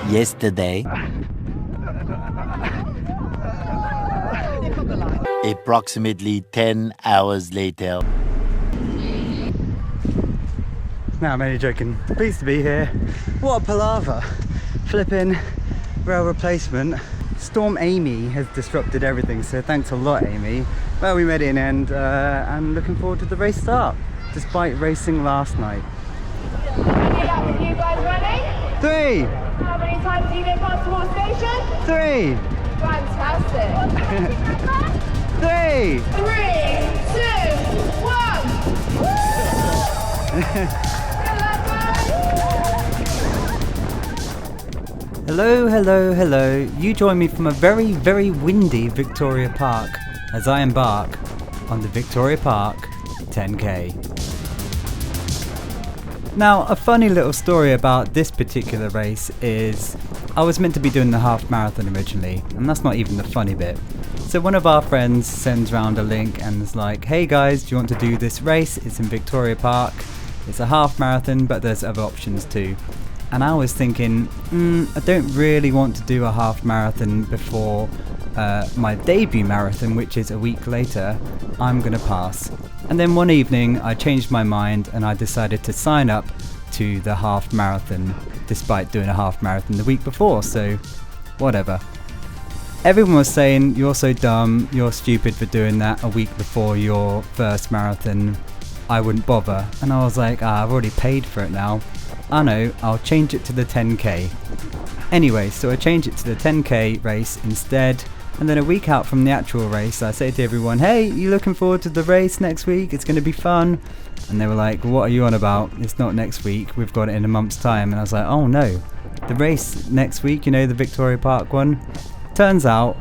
Yesterday, approximately 10 hours later. No, I'm only joking. Pleased to be here. What a palaver. Flipping rail replacement. Storm Amy has disrupted everything, so thanks a lot, Amy. Well, we made it in end, and looking forward to the race start, despite racing last night. You guys ready? 3! How many times do you get past the water station? 3! Fantastic. 3! 3, 2, 1. Hello, hello, hello. You join me from a very, very windy Victoria Park as I embark on the Victoria Park 10K. Now, a funny little story about this particular race is I was meant to be doing the half marathon originally, and that's not even the funny bit. So one of our friends sends round a link and is like, hey guys, do you want to do this race? It's in Victoria Park. It's a half marathon, but there's other options too. And I was thinking, I don't really want to do a half marathon before my debut marathon, which is a week later. I'm gonna pass. And then one evening I changed my mind and I decided to sign up to the half marathon despite doing a half marathon the week before, so whatever. Everyone was saying, you're so dumb, you're stupid for doing that a week before your first marathon. I wouldn't bother. And I was like, I've already paid for it now. I know, I'll change it to the 10K. Anyway, so I changed it to the 10K race instead, and then a week out from the actual race, I say to everyone, hey, you looking forward to the race next week? It's going to be fun. And they were like, what are you on about? It's not next week, we've got it in a month's time. And I was like, oh no, the race next week, you know, the Victoria Park one? Turns out,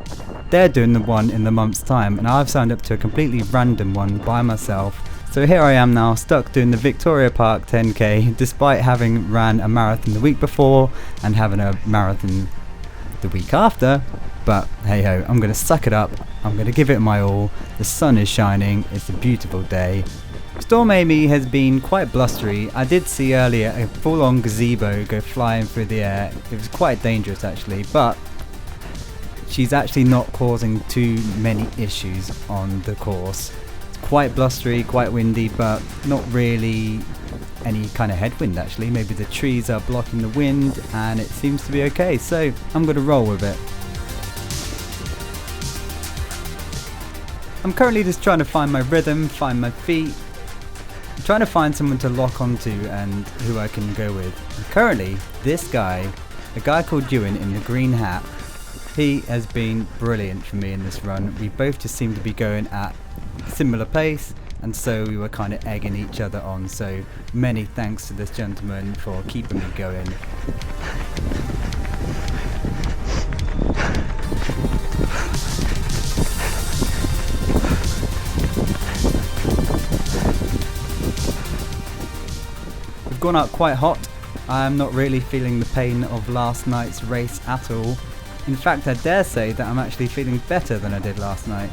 they're doing the one in the month's time, and I've signed up to a completely random one by myself. So here I am now, stuck doing the Victoria Park 10K, despite having ran a marathon the week before and having a marathon the week after. But hey ho, I'm going to suck it up, I'm going to give it my all. The sun is shining, it's a beautiful day. Storm Amy has been quite blustery. I did see earlier a full-on gazebo go flying through the air. It was quite dangerous actually, but she's actually not causing too many issues on the course. Quite blustery, quite windy, but not really any kind of headwind actually. Maybe the trees are blocking the wind and it seems to be okay, so I'm going to roll with it. I'm currently just trying to find my rhythm, find my feet. I'm trying to find someone to lock onto and who I can go with. And currently, this guy, a guy called Ewan in the green hat, he has been brilliant for me in this run. We both just seem to be going at similar pace, and so we were kind of egging each other on, so many thanks to this gentleman for keeping me going. We've gone out quite hot. I'm not really feeling the pain of last night's race at all. In fact, I dare say that I'm actually feeling better than I did last night.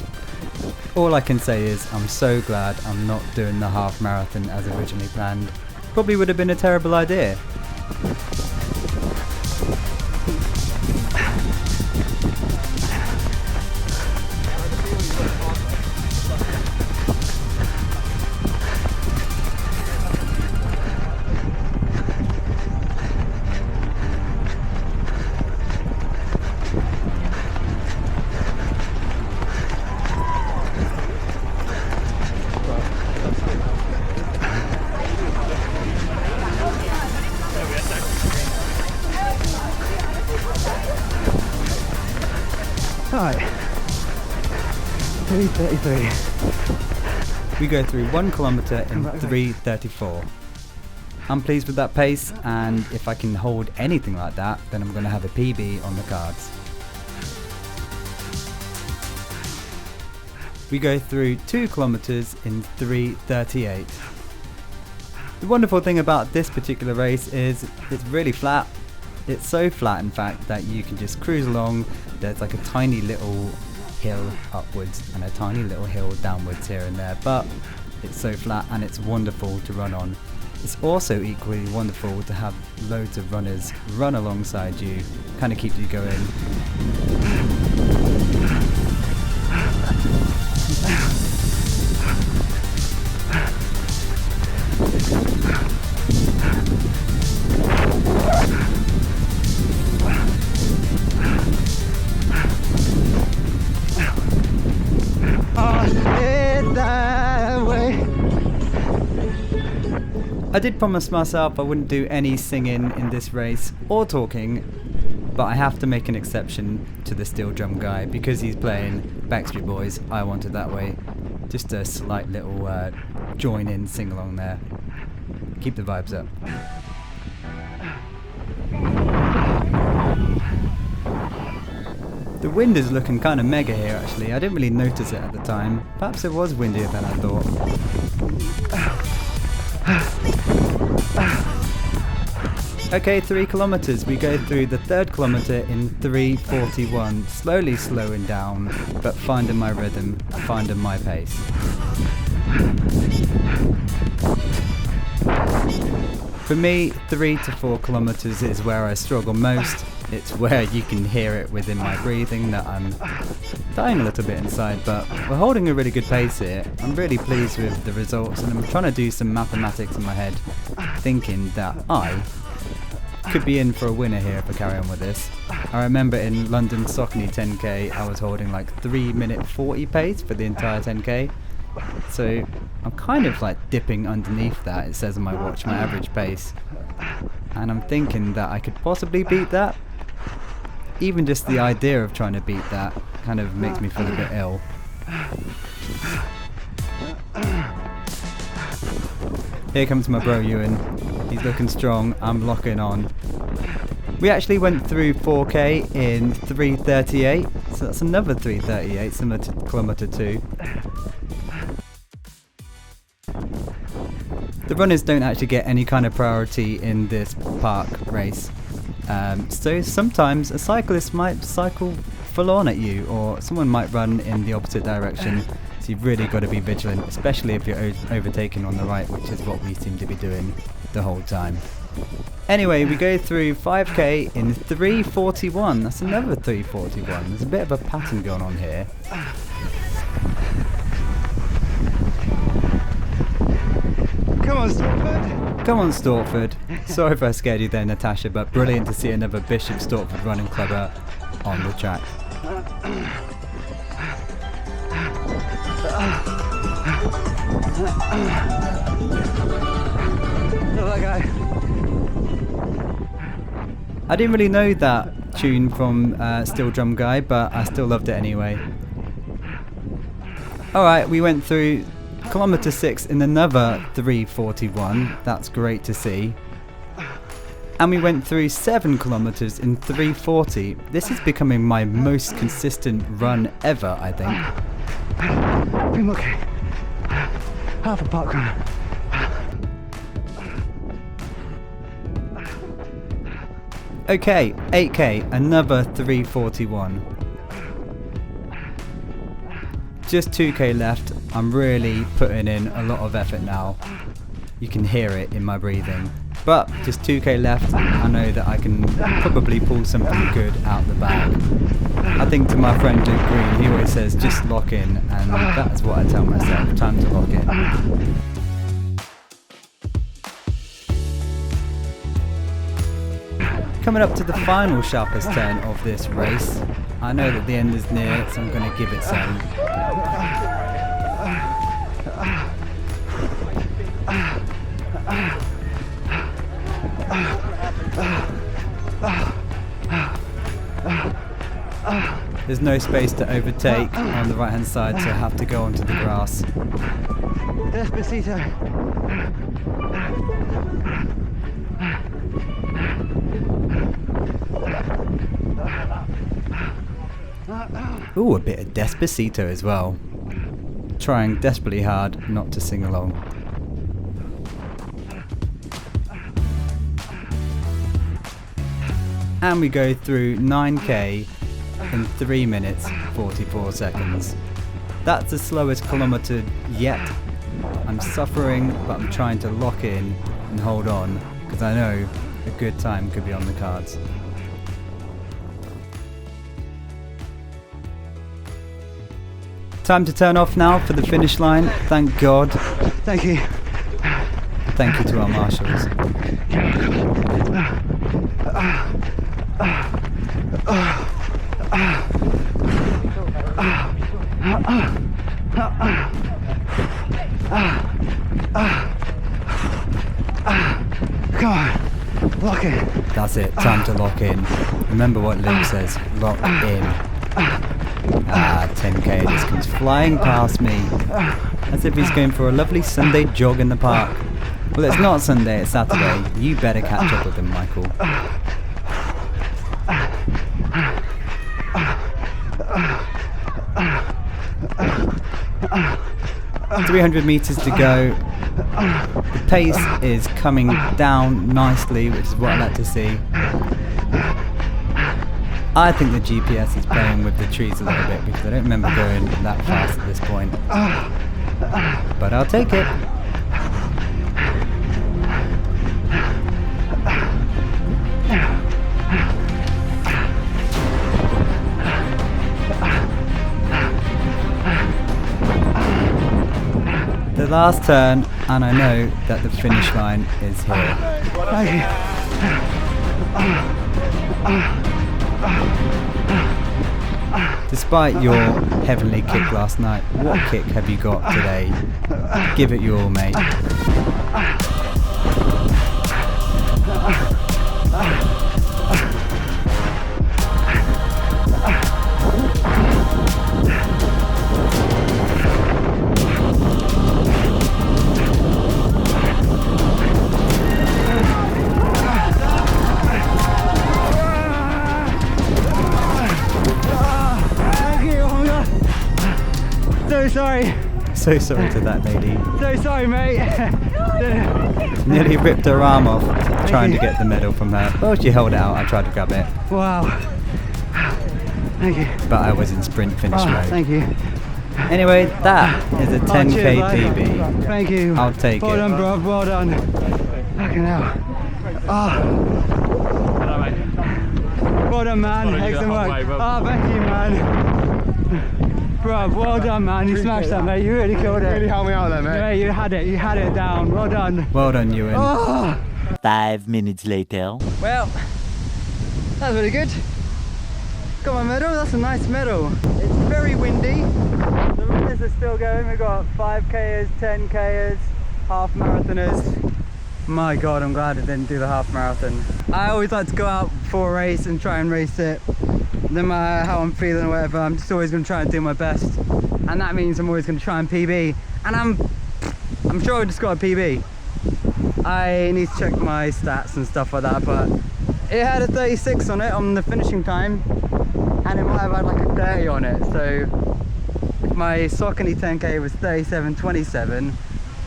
All I can say is I'm so glad I'm not doing the half marathon as originally planned. Probably would have been a terrible idea. Right, 3:33. We go through 1 kilometre in 3:34. I'm pleased with that pace, and if I can hold anything like that, then I'm going to have a PB on the cards. We go through 2 kilometres in 3:38. The wonderful thing about this particular race is it's really flat. It's so flat, in fact, that you can just cruise along. There's like a tiny little hill upwards and a tiny little hill downwards here and there, but it's so flat and it's wonderful to run on. it's also equally wonderful to have loads of runners run alongside you, kind of keeps you going. I did promise myself I wouldn't do any singing in this race or talking, but I have to make an exception to the steel drum guy because he's playing Backstreet Boys, I Want It That Way. Just a slight little join in sing along there. Keep the vibes up. The wind is looking kind of mega here actually. I didn't really notice it at the time. Perhaps it was windier than I thought. Okay, 3 kilometers. We go through the 3rd kilometer in 3:41, slowly slowing down, but finding my rhythm, finding my pace. For me, 3 to 4 kilometers is where I struggle most. It's where you can hear it within my breathing that I'm dying a little bit inside, but we're holding a really good pace here. I'm really pleased with the results, and I'm trying to do some mathematics in my head, thinking that I could be in for a winner here if I carry on with this. I remember in London Saucony 10k I was holding like 3:40 pace for the entire 10k, so I'm kind of like dipping underneath that. It says on my watch my average pace, and I'm thinking that I could possibly beat that. Even just the idea of trying to beat that kind of makes me feel a bit ill. Here comes my bro Ewan. He's looking strong, I'm locking on. We actually went through 4k in 3:38, so that's another 3:38, similar to kilometer 2. The runners don't actually get any kind of priority in this park race. So sometimes a cyclist might cycle full on at you, or someone might run in the opposite direction. So you've really got to be vigilant, especially if you're overtaking on the right, which is what we seem to be doing the whole time. Anyway, we go through 5k in 3:41. That's another 3:41. There's a bit of a pattern going on here. Come on, Stortford. Come on, Stortford. Sorry if I scared you there, Natasha, but brilliant to see another Bishop Stortford running clubber on the track. Look, that guy. I didn't really know that tune from Steel Drum Guy, but I still loved it anyway. Alright, we went through kilometer 6 in another 3:41. That's great to see. And we went through 7 kilometers in 3:40. This is becoming my most consistent run ever, I think. I'm okay. Half a park run. Okay, 8k, another 3:41. Just 2k left. I'm really putting in a lot of effort now. You can hear it in my breathing. But just 2k left. I know that I can probably pull something good out the bag. I think to my friend Luke Green, he always says just lock in, and that's what I tell myself, time to lock in. Coming up to the final sharpest turn of this race. I know that the end is near, so I'm going to give it some. There's no space to overtake on the right hand side, so I have to go onto the grass. Despacito. Ooh, a bit of Despacito as well. Trying desperately hard not to sing along. And we go through 9k in 3 minutes 44 seconds. That's the slowest kilometer yet. I'm suffering, but I'm trying to lock in and hold on, because I know a good time could be on the cards. Time to turn off now for the finish line, thank God. Thank you. Thank you to our marshals. Come on, lock in. That's it, time to lock in. Remember what Luke says, lock in. 10k just comes flying past me, as if he's going for a lovely Sunday jog in the park. Well, it's not Sunday, it's Saturday. You better catch up with him, Michael. 300 meters to go. The pace is coming down nicely, which is what I like to see. I think the GPS is playing with the trees a little bit because I don't remember going that fast at this point. But I'll take it. The last turn, and I know that the finish line is here. Thank you. Despite your heavenly kick last night, what kick have you got today? Give it your all, mate. So sorry. So sorry to that lady. So sorry, mate. Nearly ripped her arm off trying to get the medal from her. Well, she held it out, I tried to grab it. Wow. Thank you. But I was in sprint finish mode. Thank you. Anyway, that is a 10k cheers, lad. PB. Thank you. I'll take well it. Well done, bro. Well done. Fucking hell. Well done, man. Excellent work. Thank you, man. Bro, well done, man. You smashed that, mate. You really killed it. You really helped me out there, mate. Yeah, you had it. You had it down. Well done. Well done, Ewan. 5 minutes later. Well, that was really good. Got my medal. That's a nice medal. It's very windy. The runners are still going. We've got 5kers, 10kers, half marathoners. My God, I'm glad I didn't do the half marathon. I always like to go out before a race and try and race it. No matter how I'm feeling or whatever, I'm just always going to try and do my best. And that means I'm always going to try and PB. And I'm sure I just got a PB. I need to check my stats and stuff like that, but it had a 36 on it on the finishing time. And it might have had like a 30 on it. So if my Saucony 10k was 37.27,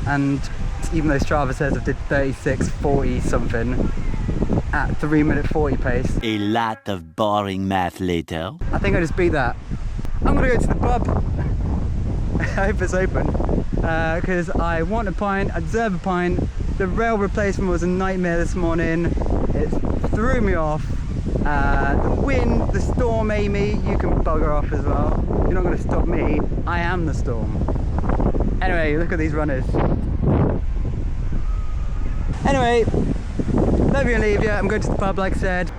and even though Strava says I did 36.40 something at 3:40 pace. A lot of boring math later. I think I just beat that. I'm gonna go to the pub. I hope it's open. Because I want a pint, I deserve a pint. The rail replacement was a nightmare this morning. It threw me off. The wind, the storm, Amy, you can bugger off as well. You're not gonna stop me. I am the storm. Anyway, look at these runners. Anyway, love you and leave you. I'm going to the pub like I said.